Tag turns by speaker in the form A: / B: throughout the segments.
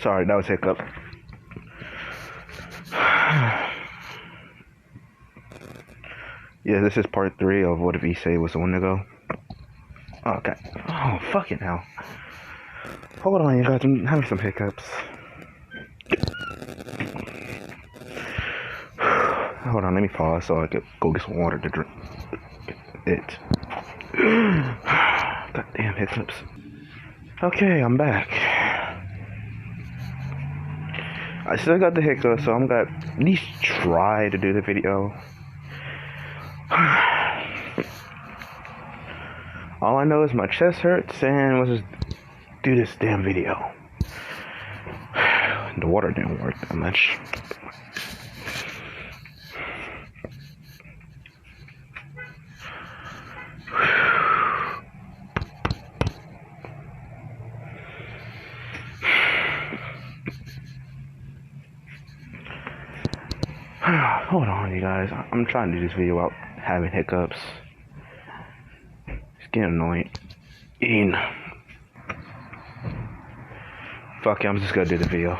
A: Sorry, that was hiccup. Yeah, this is part 3 of what if issei was a windigo. Okay. Oh, fucking hell. Hold on, you guys. I'm having some hiccups. Hold on, let me pause so I could go get some water to drink. Goddamn hiccups. Okay, I'm back. I still got the hiccups, so I'm gonna at least try to do the video. All I know is my chest hurts, and let's just do this damn video. The water didn't work that much. Hold on, you guys. I'm trying to do this video without having hiccups. It's getting annoying. Fuck it, I'm just gonna do the video.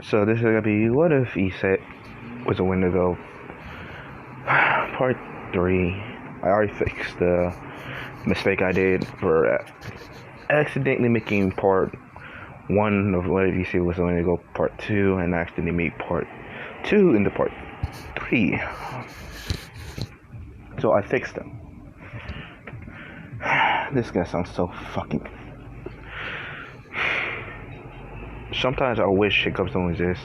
A: So this is gonna be what if issei was a windigo. Part 3. I already fixed the mistake I did for accidentally making part 1 of what if issei was a windigo part 2, and accidentally made part 2 into part 3. So I fixed them. This guy sounds so fucking... Sometimes I wish hiccups don't exist.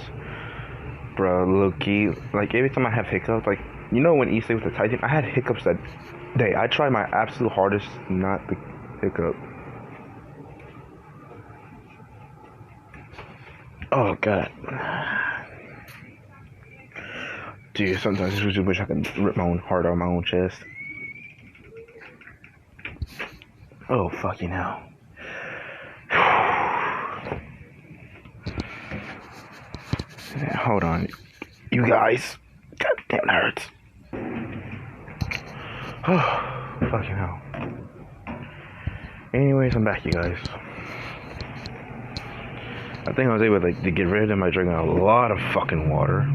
A: Bro, low-key, like every time I have hiccups, like, you know when issei was the Titan, I had hiccups that day. I tried my absolute hardest not to hiccup. Oh god. Dude, sometimes I just wish I could rip my own heart out of my own chest. Oh, fucking hell. Hold on. You guys. God damn, it hurts. Oh, fucking hell. Anyways, I'm back, you guys. I think I was able to get rid of them by drinking a lot of fucking water.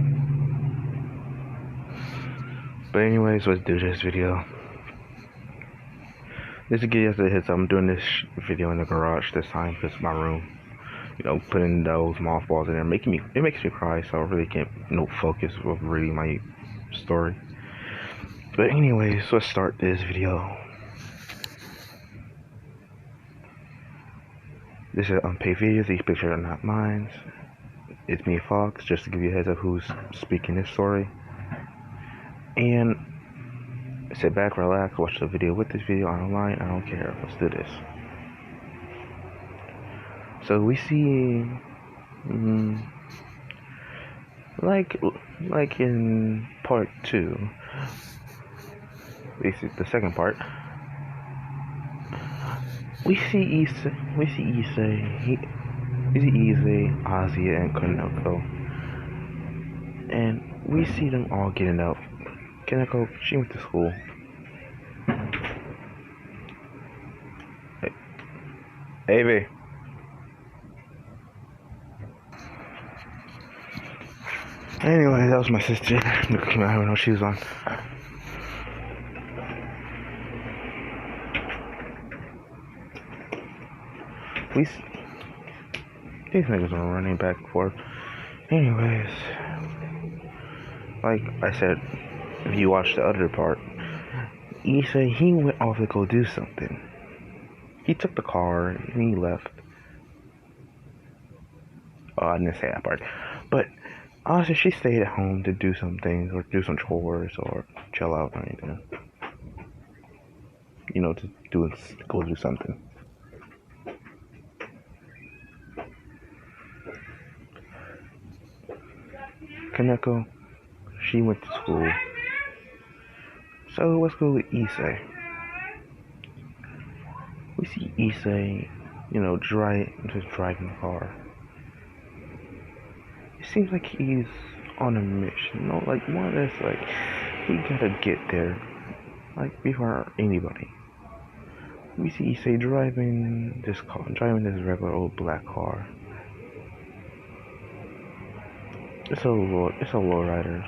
A: But anyways, let's do this video. Just to get you the hits, I'm doing this video in the garage this time because it's my room. You know, putting those mothballs in there, it makes me cry, so I really can't focus with reading my story. But anyways, let's start this video. This is an unpaid video. These pictures are not mine. It's me, Fox, just to give you a heads up who's speaking this story. And sit back, relax, watch the video with this video online. I don't care. Let's do this. So we see, like in part 2, this is the second part. We see issei, Ozzy, and Kaneko, and we see them all getting up. Kaneko, she went to school. Hey, Avy. Anyway, that was my sister. I don't know what she was on. These niggas are running back and forth. Anyways, like I said, if you watch the other part, issei, he went off to go do something. He took the car and he left. Oh, I didn't say that part. But honestly, she stayed at home to do some things, or do some chores, or chill out or anything. You know, to go do something. Kaneko, she went to school. So let's go with issei. We see issei, just driving the car. It seems like he's on a mission. Like more or less, like he gotta get there, like before anybody. We see Issei driving this regular old black car. It's a lowrider.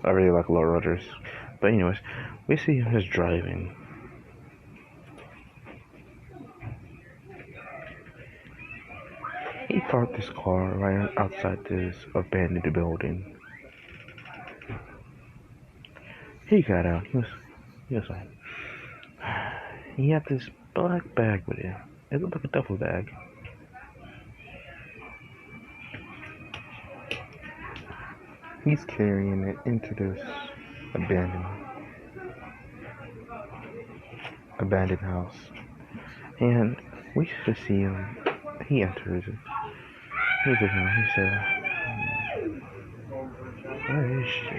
A: I really like lowriders. But anyways, we see him just driving. He parked this car right outside this abandoned building. He got out. He was like, he had this black bag with him. It looked like a duffel bag. He's carrying it into this abandoned house. And we should see him. He enters it. He said, where is she?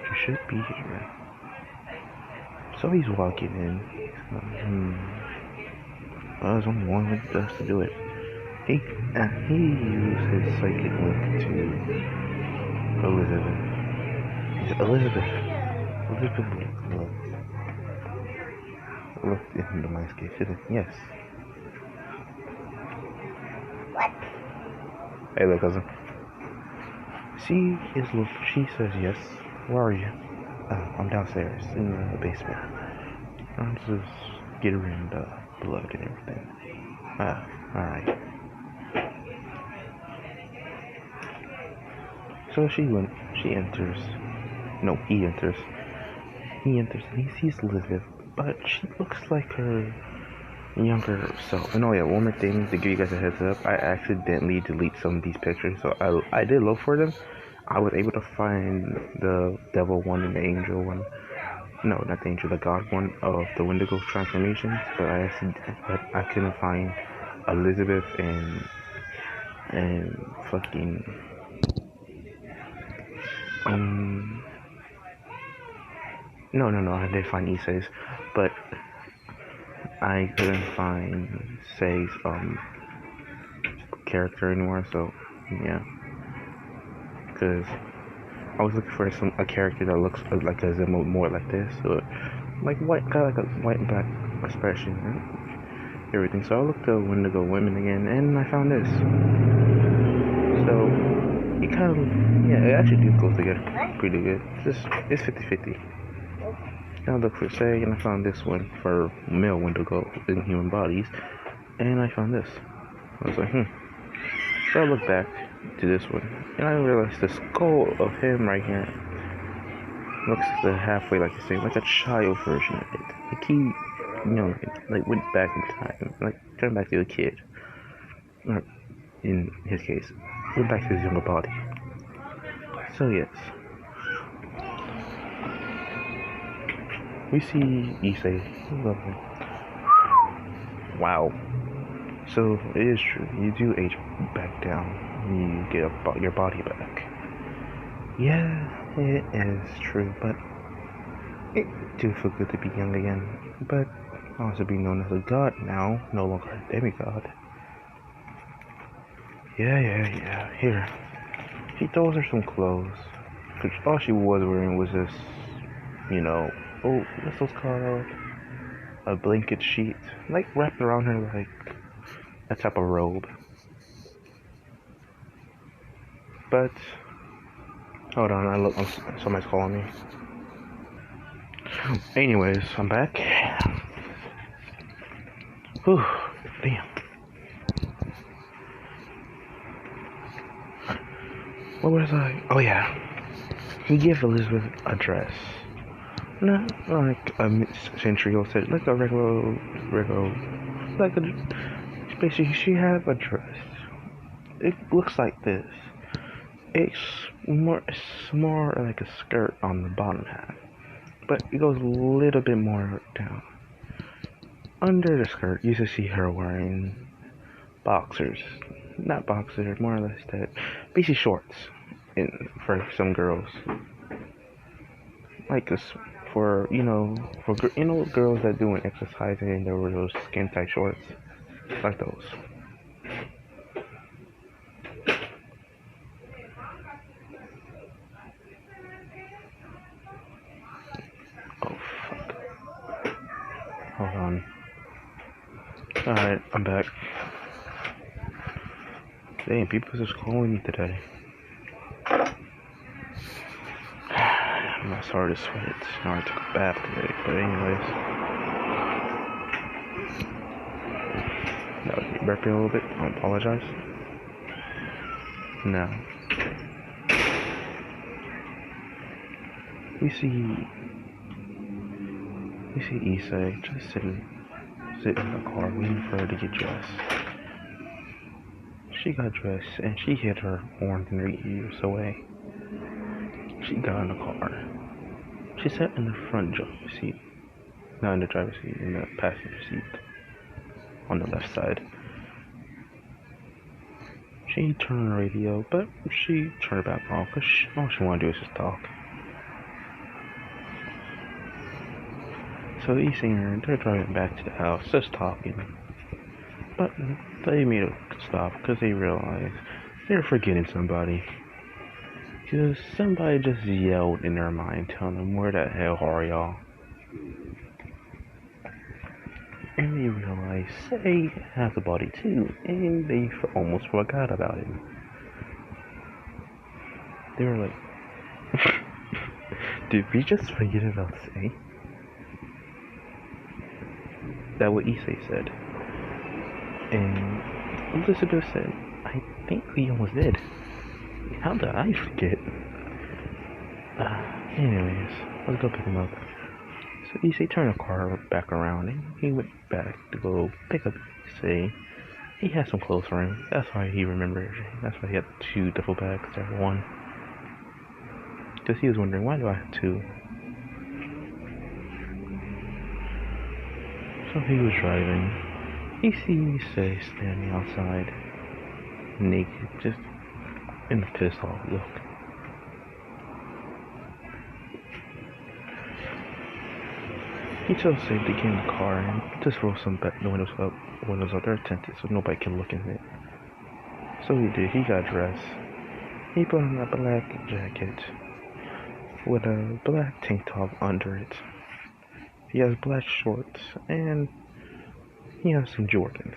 A: She should be here. So he's walking in. There's only one way for us to do it. He used his psychic link to Elizabeth. He said, Elizabeth looked into my escape. She said, yes. Hey there, cousin. She says yes. Where are you? I'm downstairs in the basement. I'm just getting rid of the blood and everything. Alright. So he enters. No, he enters. He enters and he sees Elizabeth, but she looks like her younger self. And oh yeah, one more thing to give you guys a heads up. I accidentally deleted some of these pictures, so I did look for them. I was able to find the devil one and the angel one. No, not the angel, the god one of the Windigo transformations, but I couldn't find Elizabeth and fucking no, I did find Issei's, but I couldn't find Sei's character anymore. So yeah, because I was looking for a character that looks like a Zemo more like this, or like white, kind of like a white and black expression and everything. So I looked at Windigo women again, and I found this. So it kind of, it actually do go together pretty good. It's 50-50. I looked for Sei, and I found this one for male Windigo in human bodies, and I found this. I was like, So I looked back to this one, and I realized the skull of him right here looks halfway like the same, like a child version of it. Like he, like went back in time, like turned back to a kid. Or in his case, went back to his younger body. So yes, we see Issei. Lovely. Wow. So it is true. You do age back down. You get your body back. Yeah, it is true, but it do feel good to be young again. But also be known as a god now, no longer a demigod. Yeah. Here, she throws her some clothes. Cause all she was wearing was this, what's those called? A blanket sheet, like wrapped around her like a type of robe. But hold on, somebody's calling me. Anyways, I'm back. Whew, damn. What was I? Oh yeah. He gave Elizabeth a dress. Not like a mid-century old set, like a regular, like basically she had a dress. It looks like this. It's more like a skirt on the bottom half, but it goes a little bit more down. Under the skirt, you should see her wearing boxers. Not boxers, more or less that. Basically shorts for some girls. Like this, for girls that doing exercising and there were those skin tight shorts. Like those. on. Alright, I'm back. Dang, people just calling me today. My started to sweat. Now I took a bath today, but anyways. That was me burping a little bit. I apologize. Now, we see Issei just sitting in the car waiting for her to get dressed. She got dressed and she hid her horn 3 years away. She got in the car. She sat in the front driver's seat. Not in the driver's seat, in the passenger seat. On the left side. She turned on the radio, but she turned it back off because all she wanted to do is just talk. So Issei and her, they're driving back to the house, just talking. But they made a stop because they realized they're forgetting somebody. Because somebody just yelled in their mind, telling them, "Where the hell are y'all?" And they realized Sei has a body too, and they almost forgot about him. They were like, "Did we just forget about Sei?" That's what Issei said. And Elizabeth said, "I think we almost did. How did I forget?" Anyways, let's go pick him up. So Issei turned the car back around and he went back to go pick up Issei. He had some clothes for him. That's why he remembered. That's why he had 2 duffel bags instead of 1. Because he was wondering, why do I have 2? So he was driving. He sees Issei standing outside, naked, just in a pissed off look. He tells Issei to get in the car and just roll the windows up. Windows up, they're tinted so nobody can look in it. So he did. He got dressed. He put on a black jacket with a black tank top under it. He has black shorts and he has some Jordans.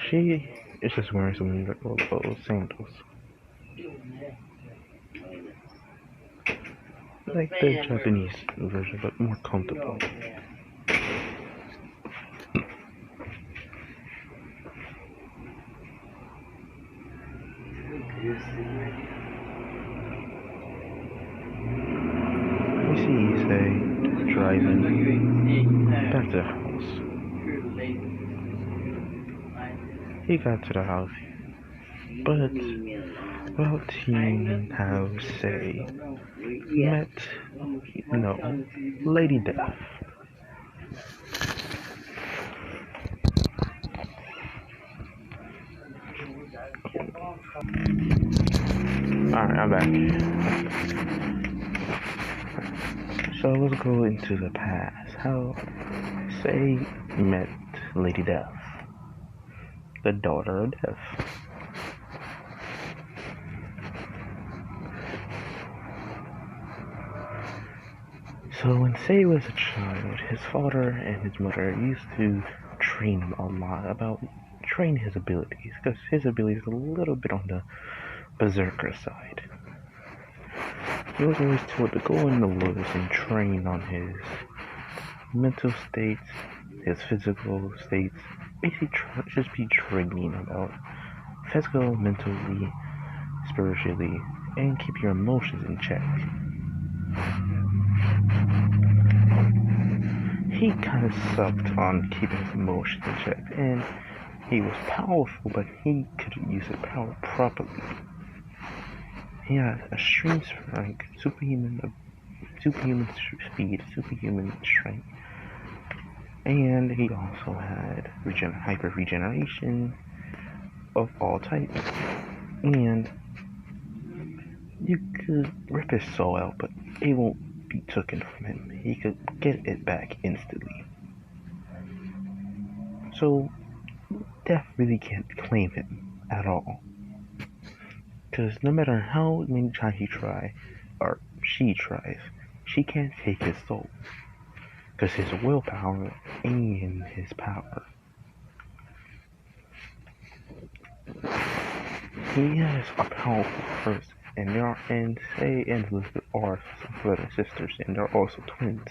A: She is just wearing some little sandals. Like the Japanese version, but more comfortable. We see Issei driving back to the house. He got to the house, but about seeing how Sei met, Lady Death. Alright, I'm back. So let's go into the past. How Sei met Lady Death, the daughter of Death. So when Sei was a child, his father and his mother used to train him a lot about train his abilities, because his abilities are a little bit on the berserker side. He was always told to go in the woods and train on his mental states, his physical states, basically just be training about physical, mentally, spiritually, and keep your emotions in check. He kind of sucked on keeping his emotions in check, and he was powerful, but he couldn't use his power properly. He had extreme strength, superhuman speed, superhuman strength, and he also had hyper regeneration of all types. And you could rip his soul out, but it won't be taken from him. He could get it back instantly. So Death really can't claim him at all. Because no matter how many times he tries, or she tries. She can't take his soul, because his willpower and his power. He is a powerful person, and Say and Elizabeth are some brother and sisters, and they're also twins,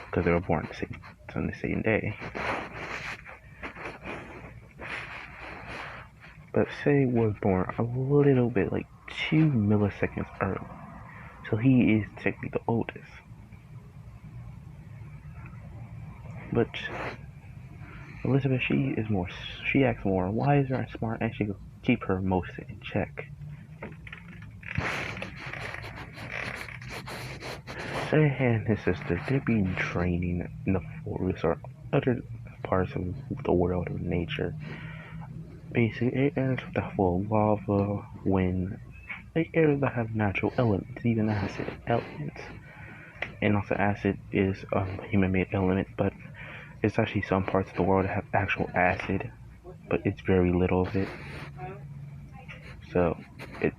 A: because they were born on the same day. But Say was born a little bit, like 2 milliseconds early, so he is technically the oldest. But Elizabeth, she acts more wiser and smart, and she can keep her emotions in check. Say and his sister, they've been training in the forest or other parts of the world of nature. Basically, areas that full of lava, wind, areas that have natural elements, even acid elements. And also, acid is a human-made element, but it's actually some parts of the world that have actual acid, but it's very little of it. So,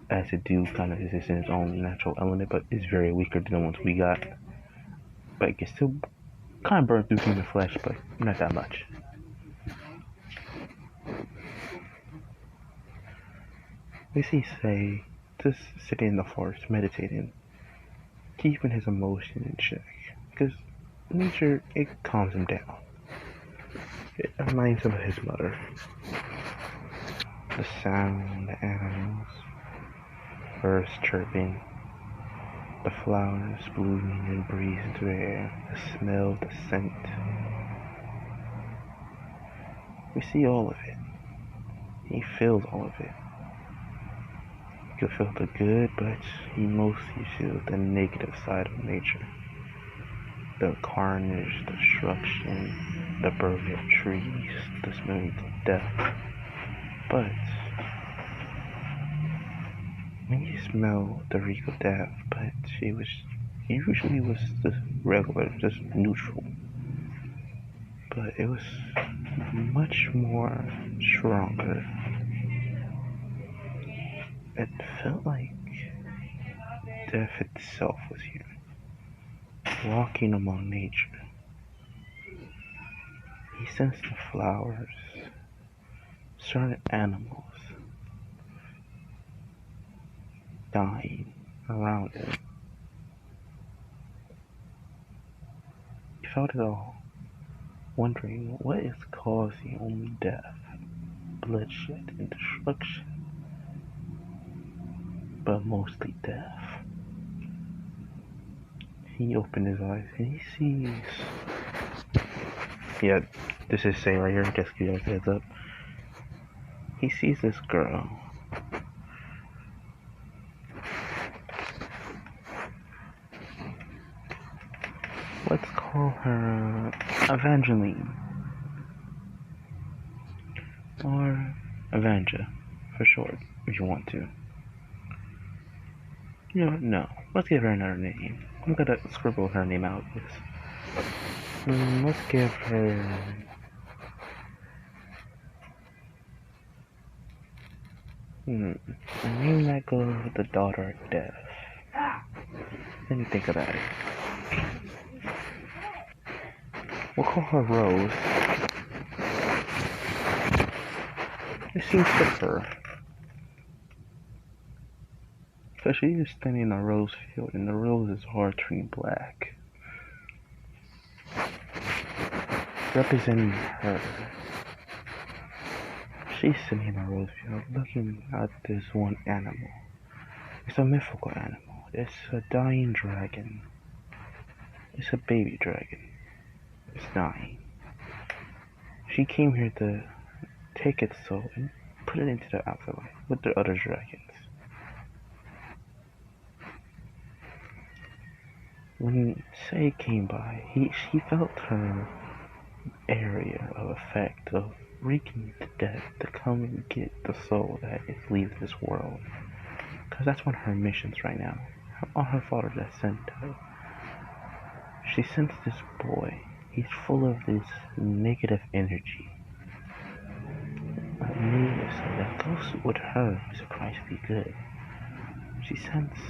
A: acid do kind of exist in its own natural element, but it's very weaker than the ones we got. But it can still kind of burn through human flesh, but not that much. We see Say just sitting in the forest, meditating, keeping his emotion in check, because nature, it calms him down. It reminds him of his mother. The sound, the animals, birds chirping, the flowers blooming and breeze into the air, the smell, the scent. We see all of it. He feels all of it. You can feel the good, but he mostly feels the negative side of nature. The carnage, the destruction, the burning of trees, the smelling of death. But when you smell the reek of death, but he usually was just regular, just neutral. But it was much more stronger. It felt like death itself was here, walking among nature. He sensed the flowers, certain animals dying around him. He felt it all, wondering what is causing only death, bloodshed, and destruction, but mostly death. He opened his eyes and he sees. Yeah, this is Say right here, just give you guys a heads up. He sees this girl. Let's call her Evangeline. Or Evangel, for short, if you want to. You know what? No. Let's give her another name. I'm gonna scribble her name out. Let's give her. A name that goes with the daughter of death. Let me think about it. We'll call her Rose. It seems fit for her. So she is standing in a rose field, and the roses are turning black, representing her. She's sitting in a rose field, looking at this one animal. It's a mythical animal. It's a dying dragon. It's a baby dragon. It's dying. She came here to take its soul and put it into the afterlife with the other dragons. When Say came by, she felt her area of effect of reeking to death to come and get the soul that is leaving this world. Because that's one of her missions right now. On her father that sent her. She sensed this boy. He's full of this negative energy. A newness that goes with her is surprisingly good. She sensed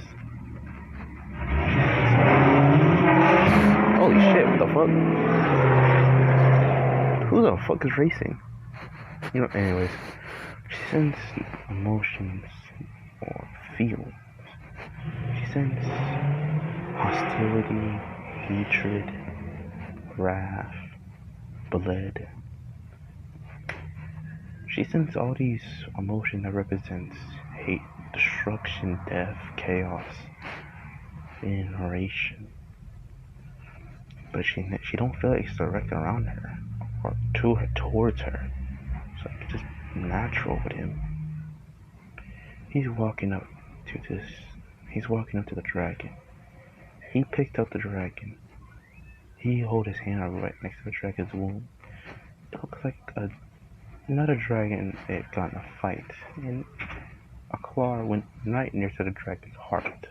A: Holy shit, what the fuck? Who the fuck is racing? You know, anyways. She sends emotions or feelings. She sends hostility, hatred, wrath, blood. She sends all these emotions that represents hate, destruction, death, chaos, inspiration. But she don't feel like it's directed around her or to her, towards her. It's like just natural with him. He's walking up to the dragon. He picked up the dragon. He hold his hand right next to the dragon's wound. It looks like another dragon it got in a fight, and a claw went right near to the dragon's heart.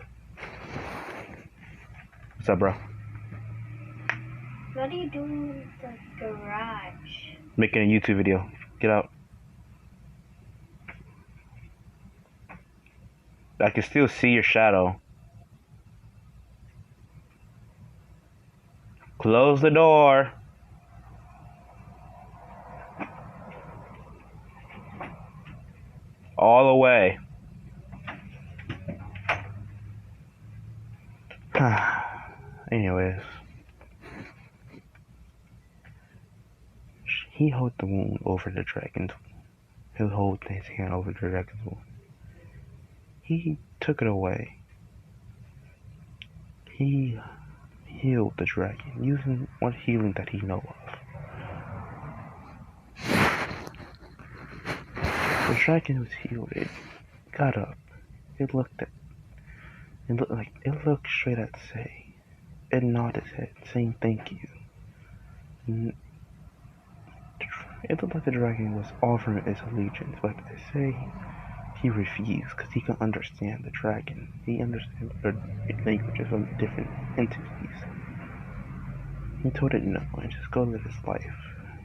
A: What's up, bro?
B: What are you doing in the garage?
A: Making a YouTube video. Get out. I can still see your shadow. Close the door. All the way. Anyways. He held the wound over the dragon's wound. He'll hold his hand over the dragon's wound. He took it away. He healed the dragon using what healing that he know of. The dragon was healed. It got up. It looked straight at Sei. It nodded its head, saying thank you. It looked like the dragon was offering its allegiance, but Sei, he refused because he can understand the dragon. He understands the languages of different entities. He told it no and just go live his life.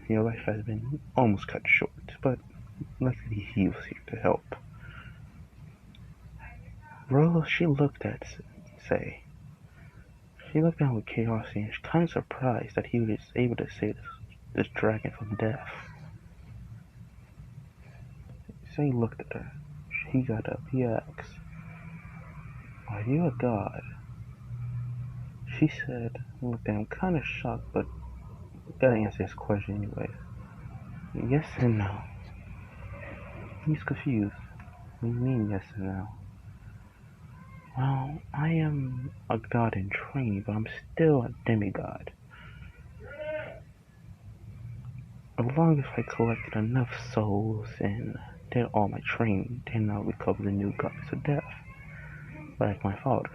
A: Your life has been almost cut short, but luckily he was here to help. Rose, she looked at Sei. She looked at him with curiosity and she kind of surprised that he was able to save this dragon from death. Sei looked at her. He got up. He asked, "Are you a god?" She said, looked at him kind of shocked, but gotta answer his question anyway. Yes and no. He's confused. What do you mean yes and no? Well, I am a god in training, but I'm still a demigod. As long as I collected enough souls and did all my training, then I'll recover the new goddess of death, like my father.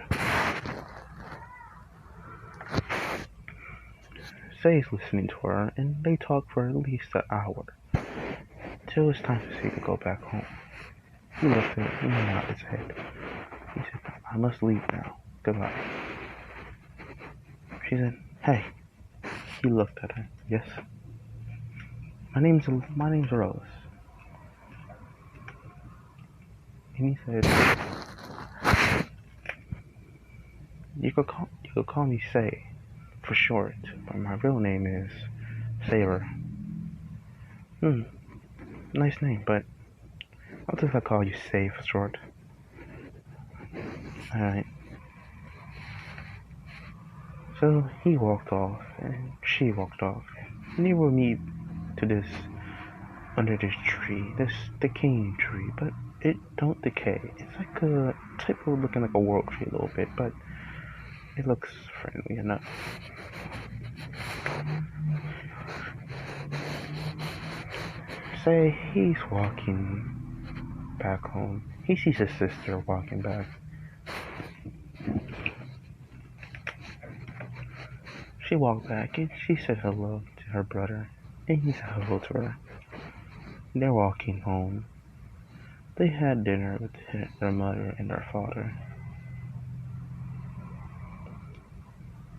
A: Sei's listening to her, and they talk for at least an hour, till it's time for Sei to go back home. He looked at her and nodded his head. He said, "I must leave now. Goodbye." She said, "Hey." He looked at her. "Yes." My name's Rose." And he said, You could call me Sei for short, but my real name is Saber." Nice name, but I'll just call you Sei for short. Alright. So he walked off, and she walked off, and they will meet to this, under this tree, this decaying tree, but it don't decay. It's like a type of looking like a world tree a little bit, but it looks friendly enough. Say he's walking back home. He sees his sister walking back. She walked back and she said hello to her brother, and he said hello to her. They're walking home. They had dinner with their mother and their father.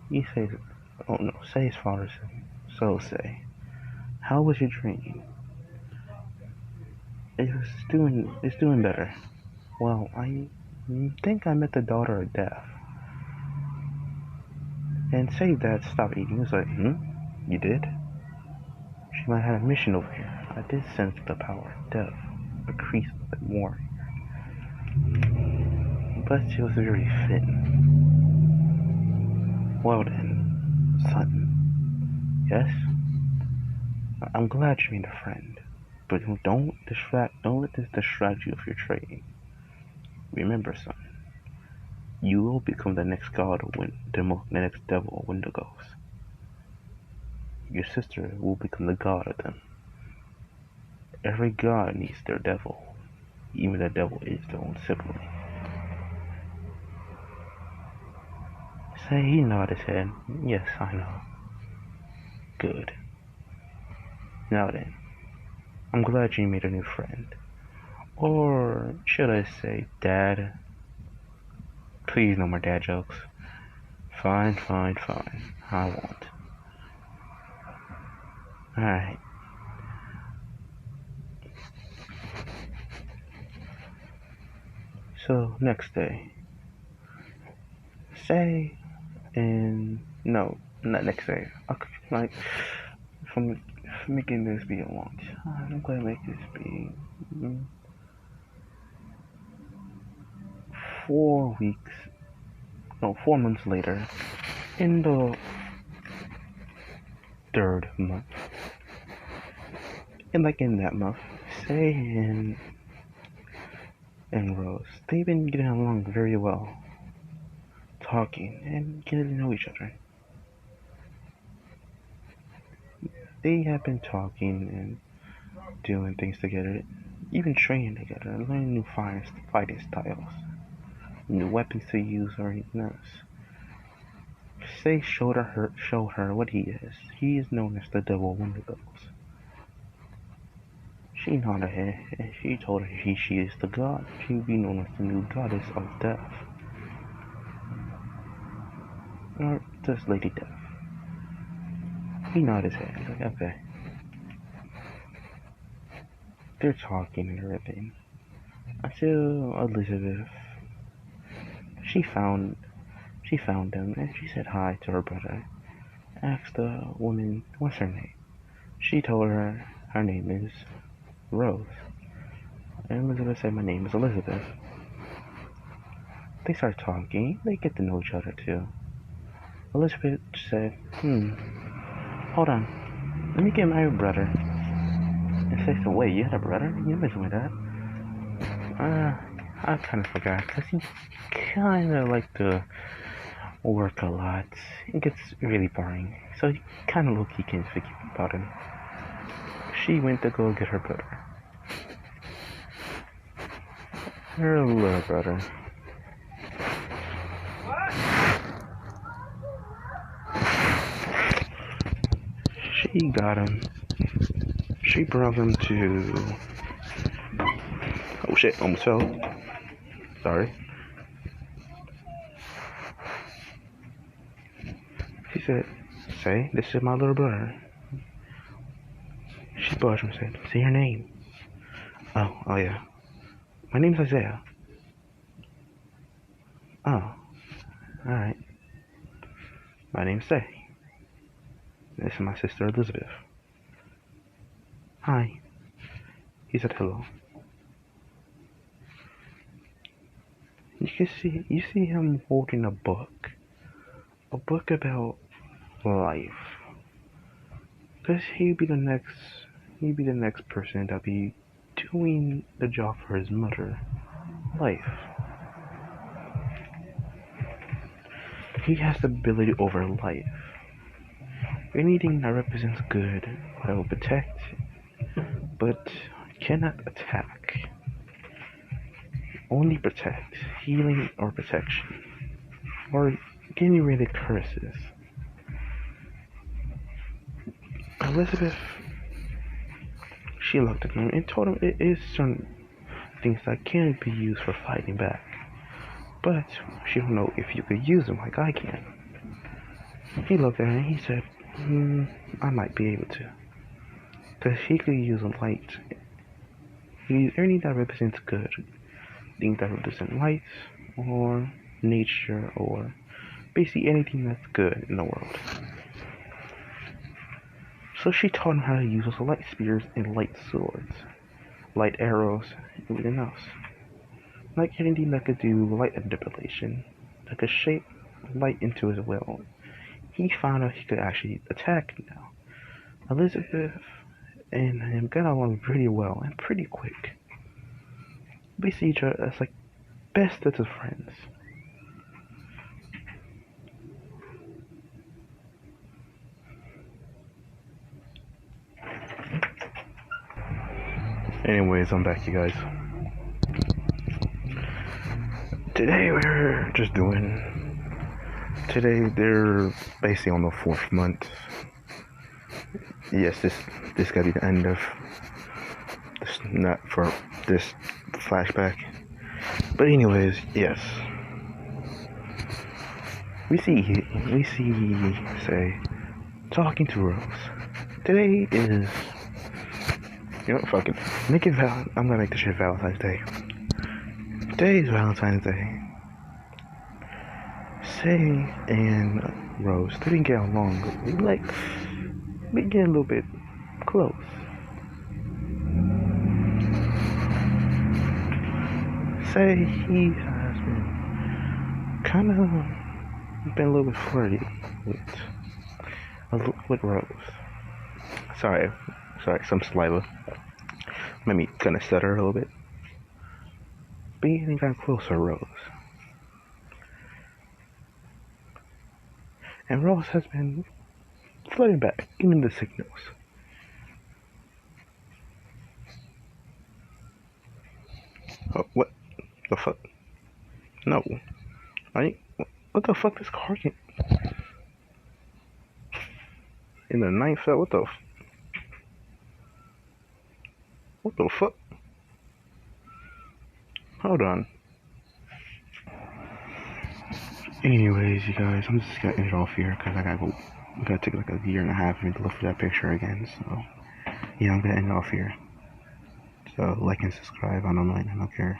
A: He says, "Oh no," Sei's father said, "So Sei, how was your dream?" It's doing better. Well, I think I met the daughter of death. and say that stop eating. He was like, you did? She might have a mission over here. I did sense the power of death increased a bit more. But she was very thin. Well then, son. Yes? I'm glad you made a friend. But don't let this distract you of your training. Remember, son, you will become the next god of the next devil of windigos. Your sister will become the god of them. Every god needs their devil. Even the devil is their own sibling. Say, he nodded his head. Yes, I know. Good. Now then, I'm glad you made a new friend. Or should I say dad? Please, no more dad jokes. Fine. I won't. Alright. So, next day. Say, and no, not next day. Okay, like, from making this be a launch. I'm going to make this be 4 weeks, no, 4 months later, in the 3rd month. And like in that month, Say and Rose, they've been getting along very well, talking and getting to know each other. They have been talking and doing things together, even training together, learning new fighting styles, new weapons to use or anything else. Say showed her what he is. He is known as the Devil Windigos. She nodded her head and she told her she is the god. She would be known as the new goddess of death. Or just Lady Death. He nodded his head. He's like, okay. They're talking and everything. Until Elizabeth, she found them and she said hi to her brother. Asked the woman, what's her name? She told her her name is Rose. And Elizabeth said, my name is Elizabeth. They start talking. They get to know each other too. Elizabeth said, hold on. Let me get my brother. And said, so wait, you had a brother? You mentioned that. I kind of forgot. Because he kind of liked to work a lot. It gets really boring. So he kind of low-key can't forget about him. She went to go get her brother. Her little brother. She got him. She brought him to... Oh shit, almost fell. Sorry. She said, say, this is my little brother. She brought him and said, say your name. Oh yeah. My name's Isaiah. Oh, alright. My name's Say. This is my sister Elizabeth. Hi. He said hello. You see him holding a book about life. Cause he'd be the next person that'll be doing the job for his mother. Life. He has the ability over life. Anything that represents good, that will protect, but cannot attack. Only protect, healing or protection, or getting rid of curses. Elizabeth, she looked at him and told him it is certain things that can be used for fighting back, but she don't know if you could use them like I can. He looked at her and he said, I might be able to. Because he could use a light. Anything that represents good. Things that represent light, or nature, or basically anything that's good in the world. So she taught him how to use those light spears and light swords, light arrows, and everything else. Like anything that could do light manipulation, that could shape light into his will. He found out he could actually attack now. Elizabeth and him got along pretty well and pretty quick. Basically, each other as like bestest of friends. Anyways, I'm back, you guys. Today we're just doing. Today they're basically on the 4th month. Yes, this gotta be the end of this, not for this flashback. But anyways, yes. We see say talking to Rose. Today is, you know, fuck it. Make it I'm gonna make this shit Valentine's Day. Today is Valentine's Day. Say and Rose, they didn't get along. We get a little bit close. Say he has been kind of been a little bit flirty with Rose. Sorry, some saliva made me kind of stutter a little bit. But he getting kind of closer, Rose. And Rose has been flirting back, giving the signals. Oh, what the fuck? No. What the fuck this car can... In the 9th cell, what the fuck? Hold on. Anyways, you guys, I'm just gonna end it off here because I gotta take like a year and a half for me to look for that picture again. So yeah, I'm gonna end it off here. So like and subscribe. I don't mind. I don't care.